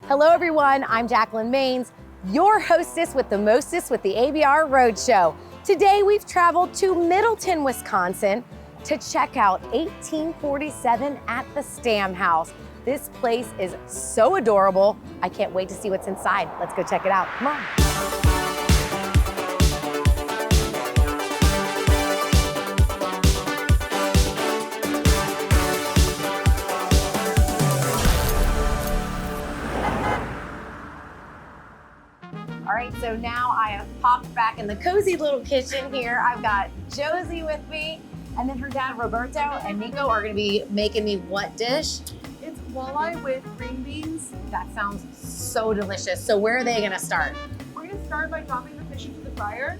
Hello everyone, I'm Jacalyn Maines, your hostess with the mostest with the ABR Roadshow. Today we've traveled to Middleton, Wisconsin to check out 1847 At The Stamm House. This place is so adorable. I can't wait to see what's inside. Let's go check it out, come on. All right, so now I have popped back in the cozy little kitchen here. I've got Josie with me, and then her dad, Roberto, and Nico are gonna be making me what dish? It's walleye with green beans. That sounds so delicious. So where are they gonna start? We're gonna start by dropping the fish into the fryer.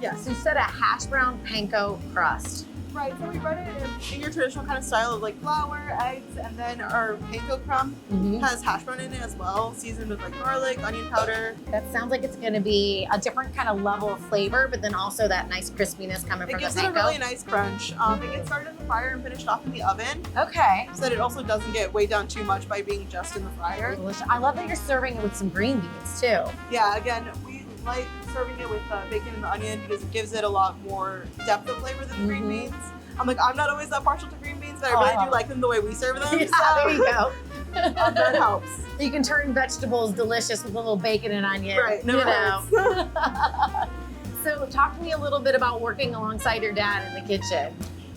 Yes. So you said a hash brown panko crust. Right, so we bread it in your traditional kind of style of like flour, eggs, and then our panko crumb has hash brown in it as well, seasoned with like garlic, onion powder. That sounds like it's gonna be a different kind of level of flavor, but then also that nice crispiness coming from the panko. It gives it a really nice crunch. It gets started in the fryer and finished off in the oven. Okay. So that it also doesn't get weighed down too much by being just in the fryer. Delicious. I love that you're serving it with some green beans too. Yeah, again, we like serving it with bacon and the onion because it gives it a lot more depth of flavor than the green beans. I'm not always that partial to green beans, but I really do like them the way we serve them. Yeah, so there you go. that helps. You can turn vegetables delicious with a little bacon and onion. Right, never hurts. So talk to me a little bit about working alongside your dad in the kitchen.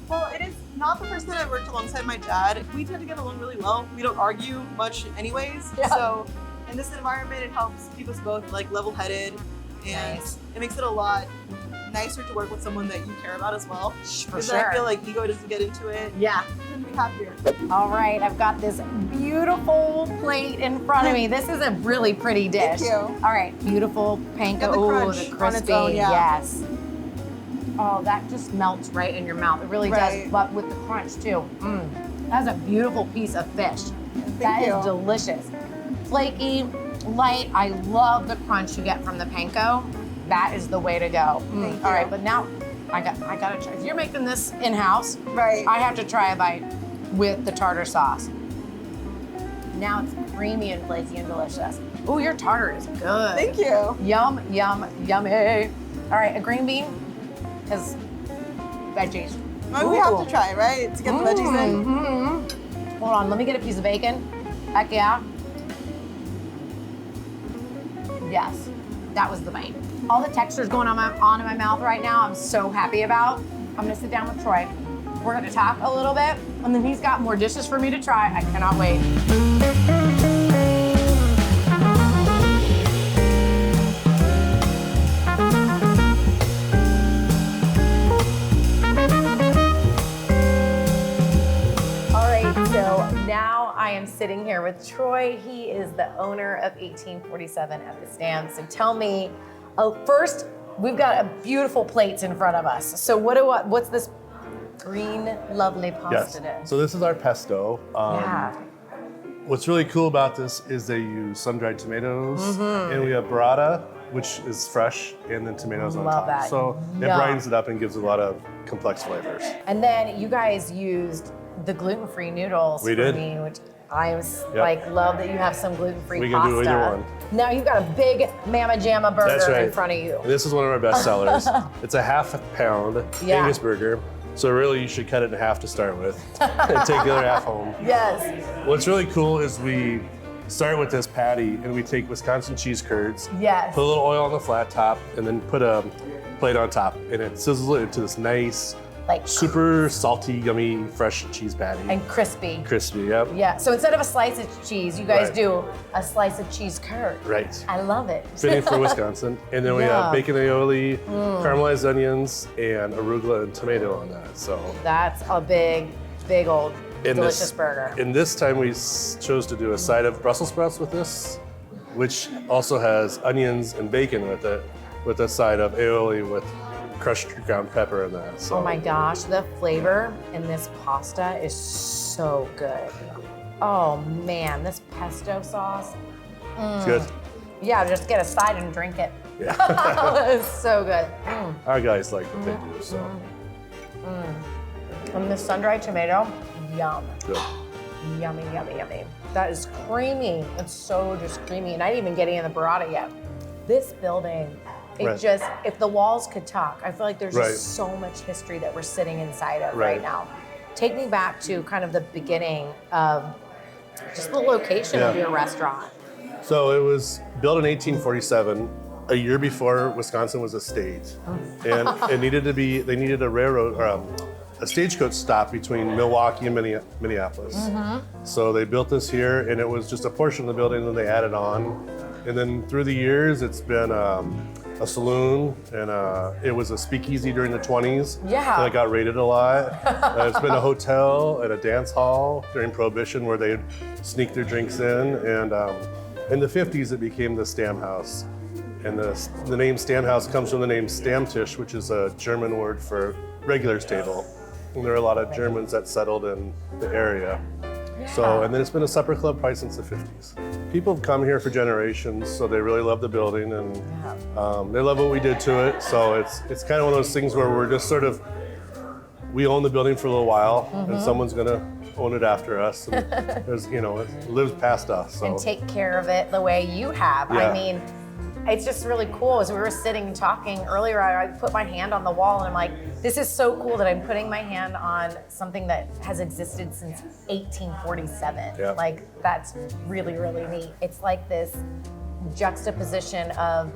Well, it is not the first time I've worked alongside my dad. We tend to get along really well. We don't argue much anyways. Yeah. So in this environment, it helps keep us both like level-headed, and it makes it a lot nicer to work with someone that you care about as well. For Because sure. I feel like ego doesn't get into it. Yeah. Couldn't be happier. All right, I've got this beautiful plate in front of me. This is a really pretty dish. Thank you. All right, beautiful panko. Got the crunch the on crispy. its own, yeah. Yes. Oh, that just melts right in your mouth. It really does, but with the crunch too. That's a beautiful piece of fish. That is delicious. Flaky, light. I love the crunch you get from the panko. That is the way to go. Thank you. All right, but now I gotta try. If you're making this in-house, Right. I have to try a bite with the tartar sauce. Now it's creamy and flaky and delicious. Oh, your tartar is good. Thank you. Yum, yum, yummy. All right, a green bean, because veggies. Well, we have to try, right? To get the veggies in. Hold on, let me get a piece of bacon. Heck yeah. Yes, that was the bite. All the texture's going on in my mouth right now. I'm so happy about. I'm gonna sit down with Troy. We're gonna talk a little bit, and then he's got more dishes for me to try. I cannot wait. All right, so now I am sitting here with Troy. He is the owner of 1847 At The Stamm. So tell me, first, we've got a beautiful plates in front of us. So what's this green, lovely pasta dish? So this is our pesto. Yeah. What's really cool about this is they use sun-dried tomatoes, and we have burrata, which is fresh, and then tomatoes on Love top. that. So it Yum. brightens it up and gives it a lot of complex flavors. And then you guys used the gluten-free noodles We for did. me, which I was Yep. love that you have some gluten-free We pasta. can do either one. Now you've got a big Mama Jamma burger That's right. in front of you. This is one of our best sellers. It's a half pound Yeah. Angus burger. So really you should cut it in half to start with and take the other half home. Yes. What's really cool is we start with this patty and we take Wisconsin cheese curds, Yes. put a little oil on the flat top, and then put a plate on top, and it sizzles it into this nice, Like super salty, yummy, fresh cheese patty. and crispy. Crispy, yep. Yeah. So instead of a slice of cheese, you guys Right. do a slice of cheese curd. Right. I love it. Fitting for Wisconsin. And then we Yeah. have bacon aioli, caramelized onions, and arugula and tomato on that. So That's a big old in delicious burger. And this time we chose to do a side of Brussels sprouts with this, which also has onions and bacon with it, with a side of aioli with crushed ground pepper in that. So Oh my gosh, the flavor in this pasta is so good. Oh man, this pesto sauce. it's good. Yeah, just get a side and drink it. Yeah. It's so good. Our guys like what they do, so And the sun-dried tomato, yum. good. Yummy, yummy, yummy. That is creamy. It's so just creamy. And I didn't even get any of the burrata yet. This building, it just, if the walls could talk, I feel like there's just so much history that we're sitting inside of right now. Take me back to kind of the beginning of just the location of your restaurant. So it was built in 1847, a year before Wisconsin was a state. And it needed to be, they needed a railroad, or a stagecoach stop between Milwaukee and Minneapolis. So they built this here, and it was just a portion of the building, and then they added on. And then through the years, it's been a saloon, and it was a speakeasy during the 20s. Yeah. And it got raided a lot. It's been a hotel and a dance hall during Prohibition where they'd sneak their drinks in. And in the 50s, it became the Stamm House. And the name Stamm House comes from the name Stammtisch, which is a German word for regular's table. And there are a lot of Germans that settled in the area. So, and then it's been a supper club probably since the 50s. People have come here for generations, so they really love the building, and they love what we did to it. So it's kind of one of those things where we're just sort of, we own the building for a little while, and someone's gonna own it after us. And there's, you know, it lives past us. So. And take care of it the way you have. I mean, it's just really cool. As we were sitting and talking earlier, I put my hand on the wall and I'm like, this is so cool that I'm putting my hand on something that has existed since 1847. Yeah. Like, that's really, really neat. It's like this juxtaposition of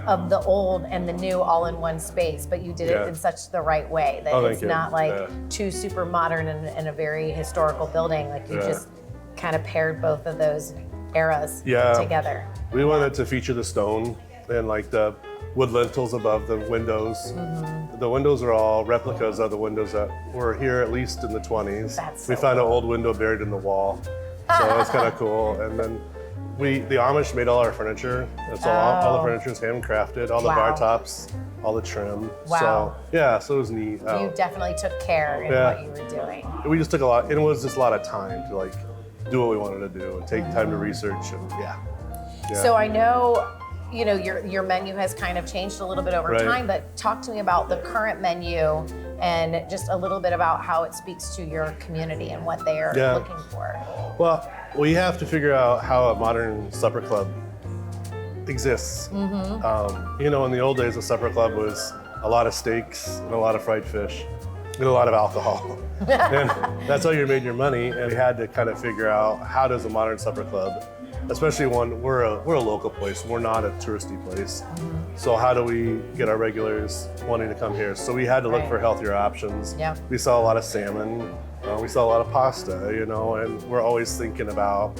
of the old and the new all in one space, but you did it in such the right way that it's not like too super modern and a very historical building. Like, you just kind of paired both of those eras together. We wanted to feature the stone and like the wood lintels above the windows. The windows are all replicas of the windows that were here at least in the 20s. We found an old window buried in the wall, so it's kind of cool. And then the Amish made all our furniture. It's all the furniture is handcrafted, all the bar tops, all the trim. So so it was neat. You definitely took care in what you were doing. We just took a lot, and it was just a lot of time to like do what we wanted to do and take time to research and So I know, you know, your menu has kind of changed a little bit over time, but talk to me about the current menu and just a little bit about how it speaks to your community and what they are looking for. Well, we have to figure out how a modern supper club exists. You know, in the old days, a supper club was a lot of steaks and a lot of fried fish and a lot of alcohol. And that's how you made your money. And we had to kind of figure out, how does a modern supper club, especially one, we're a local place, we're not a touristy place. So how do we get our regulars wanting to come here? So we had to look for healthier options. We saw a lot of salmon, we saw a lot of pasta, you know, and we're always thinking about,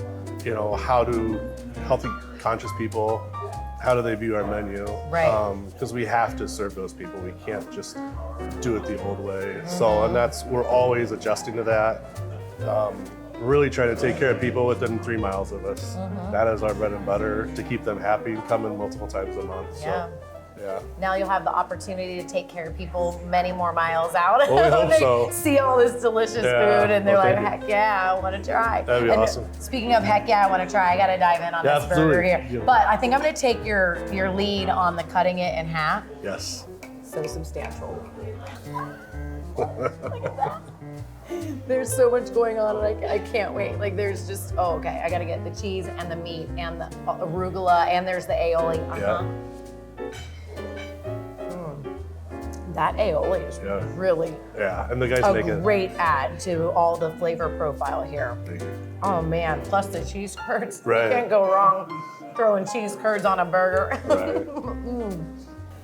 you know, how do healthy, conscious people, how do they view our menu? Because we have to serve those people. We can't just do it the old way. So, and we're always adjusting to that. Really trying to take care of people within 3 miles of us. That is our bread and butter, to keep them happy and coming multiple times a month. So, now you'll have the opportunity to take care of people many more miles out. Well, we hope they so. see all this delicious food and they're like, heck yeah, I want to try. That'd be awesome. Speaking of heck yeah, I want to try, I got to dive in on this burger here. But I think I'm going to take your lead on the cutting it in half. Yes. So substantial. Look at that. There's so much going on and I can't wait. Like, there's just, okay, I got to get the cheese and the meat and the arugula, and there's the aioli. That aioli is really and the guys make a great add to all the flavor profile here. Oh man, plus the cheese curds. You can't go wrong throwing cheese curds on a burger.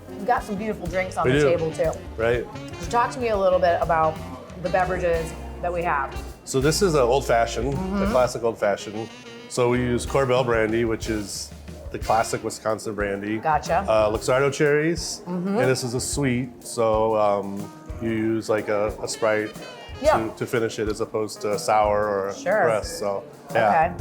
We've got some beautiful drinks on the table too. So talk to me a little bit about the beverages that we have. So this is an old fashioned, the classic old fashioned. So we use Corbel brandy, which is the classic Wisconsin brandy. Gotcha. Luxardo cherries, and this is a sweet, so you use like a Sprite to finish it as opposed to sour or press. So the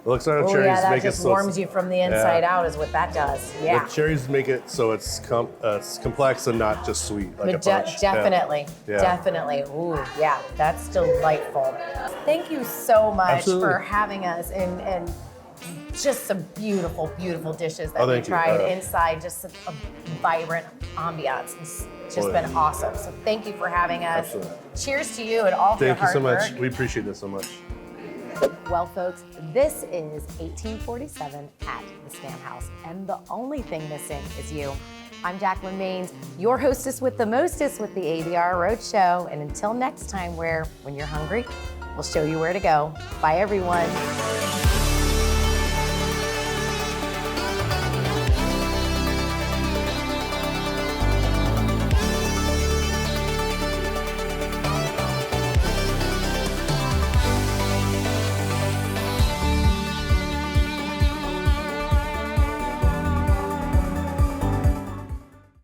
Luxardo cherries make it so warms you from the inside out, is what that does. The cherries make it so it's complex and not just sweet like a punch. Definitely. Ooh, yeah, that's delightful. Thank you so much for having us and just some beautiful, beautiful dishes that we tried inside, just a vibrant ambiance. It's just been awesome. So thank you for having us. Cheers to you and all for your hard work. Thank you so much. We appreciate this so much. Well, folks, this is 1847 at the Stamm House, and the only thing missing is you. I'm Jacalyn Maines, your hostess with the mostest with the ABR Roadshow, and until next time, when you're hungry, we'll show you where to go. Bye, everyone.